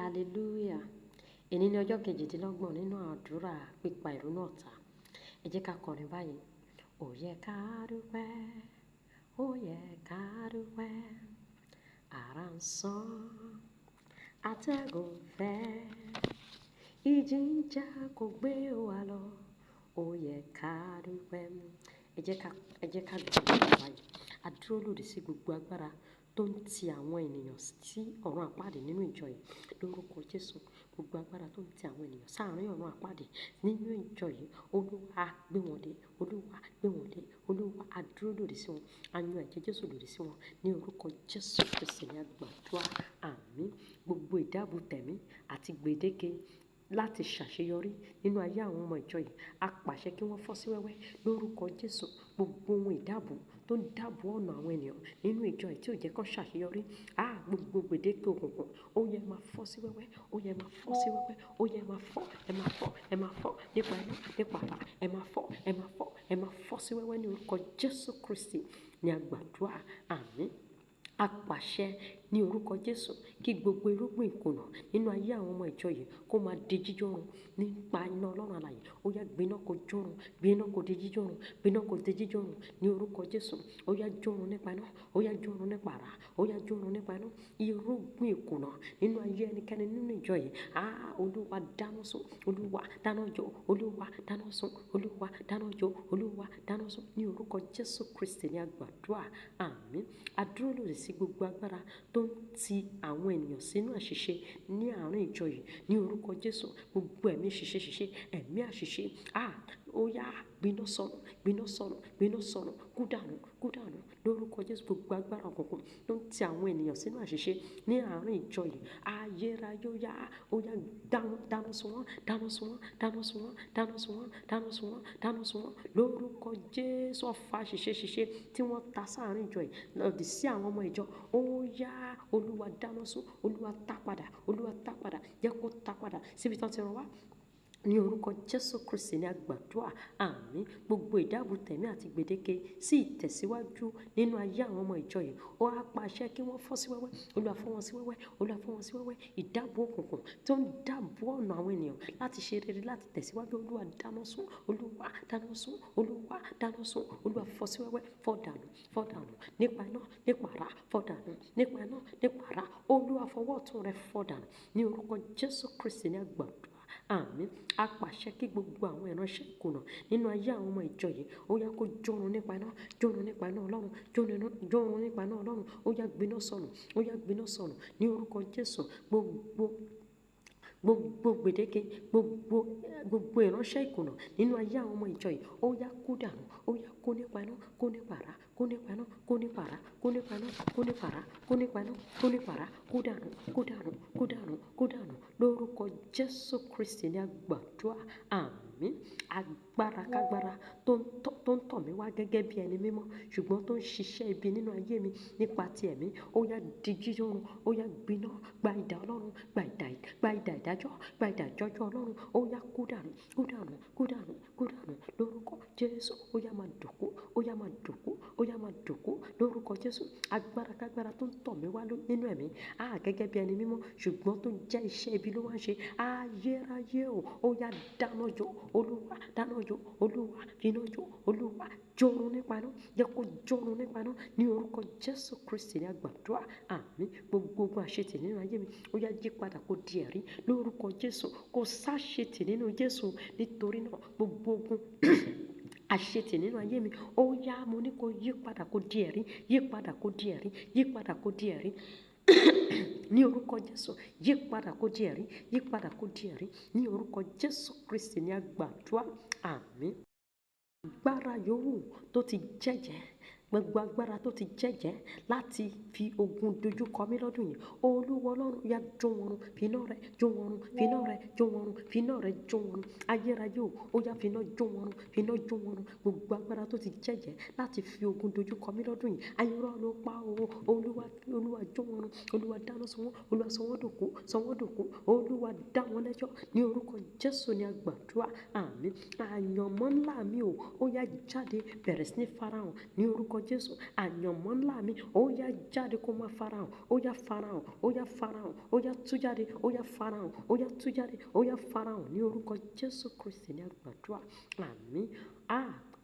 hallelujah. Èní ni ọjọ́ kejìdínlọ́gbọ̀n nínú àdúrà pípa ìrunú ọ̀tá. Ẹ jẹ́ ká kọrin báyìí. Ó yẹ ká dúpẹ́, ó yẹ ká dúpẹ́. Àrá ń sán, atẹ́gùn fẹ́. Ìjì ń jà kò gbé wa lọ. Ó yẹ ká dúpẹ́. Ẹ jẹ́ ká gbàdúrà báyìí. A dúró lòdì sí gbogbo agbára tó ń ti àwọn ènìyàn sí ọ̀run àpáàdé nínú ìjọ yìí. Lórúkọ Jésù, gbogbo agbára tó ń ti àwọn ènìyàn sáàárín ọ̀run àpáàdé nínú ìjọ yìí, Olúwa gbé wọn dé, Olúwa gbé wọn dé, Olúwa a dúró lòdì sí wọn. A yan ẹ̀jẹ̀ Jésù lòdì sí wọn. Ní orúkọ Jésù Kristi ni a gbàdúrà. Àmín. Gbogbo ìdábù tẹ̀mí àti gbèdéke láti ṣàṣeyọrí nínú ayé àwọn ọmọ ìjọ yìí, a pàṣẹ kí wọ́n fọ́ sí wẹ́wẹ́ lórúkọ Jésù. Gbogbo ohun ìdábù tó ń dábò ọ̀nà àwọn ènìyàn nínú ìjọ yìí tí ò jẹ́ kó ṣàṣeyọrí, gbogbo gbèdéke òkùnkùn, ó yẹ máa fọ́ sí wẹ́wẹ́, ó yẹ máa fọ́ sí wẹ́wẹ́, ó yẹ máa fọ́, ẹ máa fọ́, ẹ máa fọ́ nípa iná, nípa àrá, ẹ máa fọ́, ẹ máa fọ́, ẹ máa fọ́ sí wẹ́wẹ́ ní orúkọ Jésù Kristi ni a gbàdúrà. Àmín. A pàṣẹ ní orúkọ Jésù kí gbogbo irúgbìn ìkùnà nínú ayé àwọn ọmọ ìjọ yìí kó máa di jíjọ́run nípa iná Ọlọ́run alààyè. Ó yá gbiná kó jọ́run, gbiná kó di jíjọ́run, gbiná kó di jíjọ́run ní orúkọ Jésù. Ó yá jọ́run nípa iná, ó yá jọ́run nípa àrá, ó yá jọ́run nípa iná. Irúgbìn ìkùnà nínú ayé ẹnikẹ́ni nínú ìjọ yìí, Olúwa dáná sun, Olúwa dáná jọ, Olúwa dáná sun, Olúwa dáná jọ, Olúwa dáná sun ní orúkọ Jésù Kristi ni a gbàdúrà. Àmín. A dúró lòdì sí gbogbo agbára tó ń ti àwọn ènìyàn sínú àṣìṣe ní àárín ìjọ yìí ní orúkọ Jésù. Gbogbo ẹ̀mí ṣìṣe, ẹ̀mí àṣìṣe, ó yá gbiná sọnù, gbiná sọnù, gbiná sọnù, kú dànù lórúkọ Jésù. Gbogbo agbára òkùnkùn tó ń ti àwọn ènìyàn sínú àṣìṣe ní àárín ìjọ yìí, ayérayé ó yá dáná sun wọ́n, dáná sun wọ́n, dáná sun wọ́n, dáná sun wọ́n, dáná sun wọ́n, dáná sun wọ́n lórúkọ Jésù. Ọ̀fà ṣìṣe tí wọ́n ta sáàárín ìjọ yìí lòdì sí àwọn ọmọ ìjọ, ó yá Olúwa dáná sun, Olúwa tá padà, Olúwa tá padà, jẹ́ kó tá padà síbi tí wọ́n ti rán wá. Ní orúkọ Jésù Kristi ni a gbàdúrà. Àmín. Gbogbo ìdábù tẹ̀mí àti gbèdéke sí ìtẹ̀síwájú nínú ayé àwọn ọmọ ìjọ yìí, ó á pàṣẹ kí wọ́n fọ́ sí wẹ́wẹ́, Olúwa fọ́ wọn sí wẹ́wẹ́, Olúwa fọ́ wọn sí wẹ́wẹ́. Ìdábù òkùnkùn tó ń dábò ọ̀nà àwọn ènìyàn láti ṣe rere, láti tẹ̀síwájú, Olúwa dáná sun, Olúwa dáná sun, Olúwa dáná sun, Olúwa fọ́ sí wẹ́wẹ́, fọ́ dànù nípa iná, nípa àrá, fọ́ dànù nípa iná, nípa àrá. Olúwa fọwọ́ ọ̀tún rẹ̀ fọ́ dànù ní orúkọ Jésù Kristi ni a gbàdúrà. Àmín. A pàṣẹ kí gbogbo àwọn ìránṣẹ́ ìkùnà nínú ayé àwọn ọmọ ìjọ yìí, ó yá kó jọ́run nípa iná, jọ́run nípa iná Ọlọ́run, jọ́run nípa iná Ọlọ́run. Ó yá gbiná sọnù, ó yá gbiná sọnù ní orúkọ Jésù. Gbogbo gbèdéke, gbogbo ìránṣẹ́ ìkùnà nínú ayé àwọn ọmọ ìjọ yìí, ó yá kú dànù, ó yá kó nípa iná, kó nípa àrá, kó nípa iná, kó nípa àrá, kó nípa iná, kó nípa àrá, kó nípa iná, kó nípa àrá, kó dànù, kó dànù, kó dànù, kó dànù lórúkọ Jésù Kristi ni a gbàdúrà. Àmín. Agbára kágbára tó ń tọ̀ mí wá gẹ́gẹ́ bí ẹni mímọ́ ṣùgbọ́n tó ń ṣiṣẹ́ ibi nínú ayé mi nípa ti ẹ̀mí, ó yá di jíjọ́run, ó yá gbiná, gba idà Ọlọ́run, gba idà ìdájọ́, gba idà ìjọ́jọ́ Ọlọ́run, ó yá kú dànù, kú dànù, kú dànù, kú dànù lórúkọ Jésù. Ó yá máa dòkú, ó yá máa dòkú, ó yá máa dòkú lórúkọ Jésù. Agbára kágbára tó ń tọ̀ mí wá nínú ẹ̀mí, gẹ́gẹ́ bí ẹni mímọ́ ṣùgbọ́n tó jẹ́ iṣẹ́ ibi ló wá ń ṣe, ayérayé ó yá dáná jọ, Olúwa dáná jọ, Olúwa finá jọ, Olúwa jọ́run nípa iná, jẹ́ kó jọ́run nípa iná ní orúkọ Jésù Kristi ni a gbàdúrà. Àmín. Gbogbo ogun àṣetì nínú ayé mi, ó yá yí padà kó di ẹ̀rí lórúkọ Jésù. Kó sáṣetì nínú Jésù. Nítorí náà gbogbo ogun àṣetì nínú ayé mi, ó yá mo ní kó yí padà kó di ẹ̀rí, yí padà kó di ẹ̀rí, yí padà kó di ẹ̀rí ní orúkọ Jésù. Yí padà kó di ẹ̀rí, yí padà kó di ẹ̀rí ní orúkọ Jésù Kristi ni a gbàdúrà. Àmín. Agbára yòówù tó ti jẹ́jẹ́, gbogbo agbára tó ti jẹ́jẹ́ láti fi ogun dojú kọ mí lọ́dún yìí, Olúwa Ọlọ́run yá jó wọn run, finá rẹ̀ jó wọn run, finá rẹ̀ jó wọn run, finá rẹ̀ jó wọn run. Ayérayé ó yá finá jó wọn run, finá jó wọn run. Gbogbo agbára tó ti jẹ́jẹ́ láti fi ogun dojú kọ mí lọ́dún yìí, ayérayé ló pa Olúwa jó wọn run, Olúwa dáná sun wọ́n, Olúwa sọ wọ́n dòkú, Olúwa dá wọn lẹ́jọ́ ní orúkọ Jésù ni a gbàdúrà. Àmín. Àyànmọ́ ńlá mi ó yá jáde bẹ̀rẹ̀ sí ní farahàn ní orúkọ orúkọ Jésù. Àyànmọ́ ńlá mi ó yá jáde kó máa farahàn, ó yá farahàn, ó yá farahàn, ó yá tú jáde, ó yá farahàn, ó yá tú jáde, ó yá farahàn ní orúkọ Jésù Kristi ní àgbàdúrà. Àmín.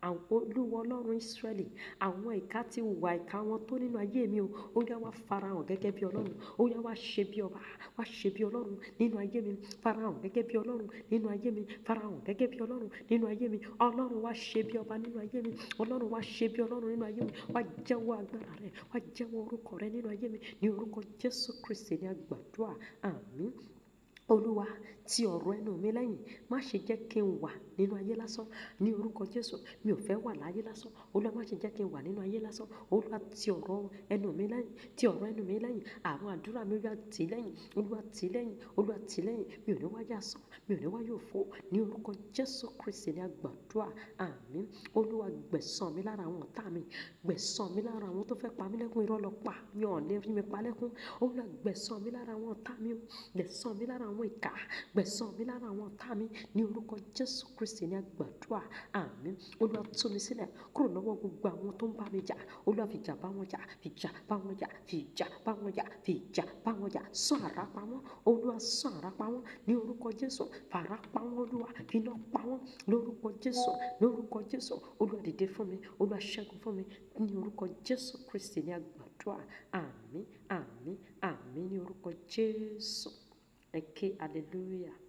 Àwọn Olúwa Ọlọ́run Ísírẹ́lì, àwọn ìkà ti hùwà ìkà wọn tó nínú ayé mi o, ó yá wá farahàn gẹ́gẹ́ bí Ọlọ́run, ó yá wá ṣe bí ọba, wá ṣe bí Ọlọ́run nínú ayé mi, farahàn gẹ́gẹ́ bí Ọlọ́run nínú ayé mi, farahàn gẹ́gẹ́ bí Ọlọ́run nínú ayé mi. Ọlọ́run wá ṣe bí ọba nínú ayé mi, Ọlọ́run wá ṣe bí Ọlọ́run nínú ayé mi, wá jẹ́wọ́ agbára rẹ, wá jẹ́wọ́ orúkọ rẹ nínú ayé mi ní orúkọ Jésù Kristi ní àgbàdúrà. Àmín. Olúwa, ti ọ̀rọ̀ ẹnu mi lẹ́yìn, má ṣe jẹ́ kí n wà nínú ayé lásán ní orúkọ Jésù. Mi ò fẹ́ wà láyé lásán. Olúwa, má ṣe jẹ́ kí n wà nínú ayé lásán. Olúwa, ti ọ̀rọ̀ ẹnu mi lẹ́yìn, ti ọ̀rọ̀ ẹnu mi lẹ́yìn. Àwọn àdúrà mi Olúwa tì lẹ́yìn, Olúwa tì lẹ́yìn, Olúwa tì lẹ́yìn. Mi ò ní wáyé asán, mi ò ní wáyé òfo ní orúkọ Jésù Kristi ní àgbàdúrà. Àmín. Olúwa, gbẹ̀san mi lára àwọn ọ̀tá mi, gbẹ̀san mi lára àwọn tó fẹ́ pa mí lẹ́kún, irọ́ lọ pa, mi ò lè rí mi pa lẹ́kún. Olúwa, gbẹ̀san mi lára àwọn ọ̀tá mi o, gbẹ̀san mi lára àwọn ìkà, gbẹ̀san mi lára àwọn ọ̀tá mi ní orúkọ Jésù Kristi ní àgbàdúrà. Àmín. Olúwa, tú mi sílẹ̀ kúrò lọ́wọ́ gbogbo àwọn tó ń bá mi jà. Olúwa, fi ìjà bá wọn jà, fi ìjà bá wọn jà, fi ìjà bá wọn jà, fi ìjà bá wọn jà. Sán àrá pa wọ́n, Olúwa, sán àrá pa wọ́n ní orúkọ Jésù. Fàrá pa wọ́n, Olúwa, fi iná pa wọ́n lórúkọ Jésù, lórúkọ Jésù. Olúwa, dìde fún mi, Olúwa, ṣẹ́gun fún mi ní orúkọ Jésù Kristi ní àgbàdúrà. Àmín, àmín, àmín ní orúkọ Jésù. Ẹ ké hallelujah.